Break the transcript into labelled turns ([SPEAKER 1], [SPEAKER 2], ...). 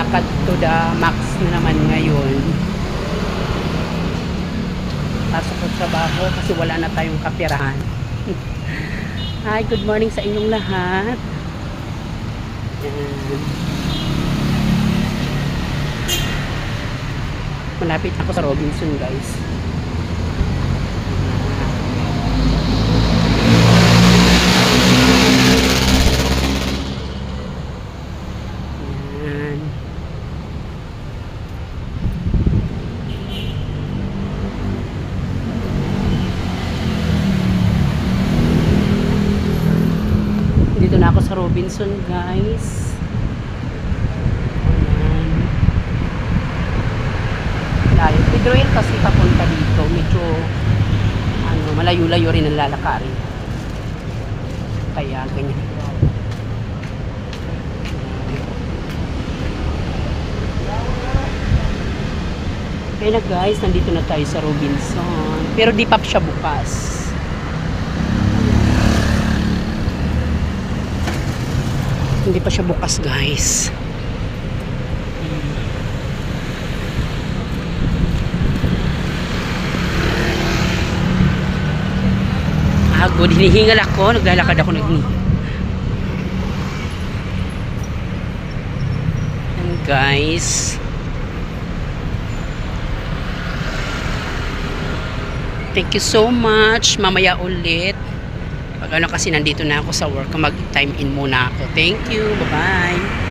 [SPEAKER 1] lakad to the max na naman ngayon. Pasok ko trabaho kasi wala na tayong kapirahan. Hi, good morning sa inyong lahat. Yan. Malapit ako sa Robinson, guys. Yan. Dito na ako sa Robinson, guys. Layo. Pedroel kasi papunta dito. Medyo malayo-layo rin ang lalakarin. Kaya ganyan. Kaya na guys, nandito na tayo sa Robinson. Pero di pa siya bukas. Hindi pa siya bukas, guys. Good, hinihingal ako, naglalakad ako and guys, thank you so much. Mamaya ulit pag kasi nandito na ako sa work, mag time in muna ako. Thank you, bye bye.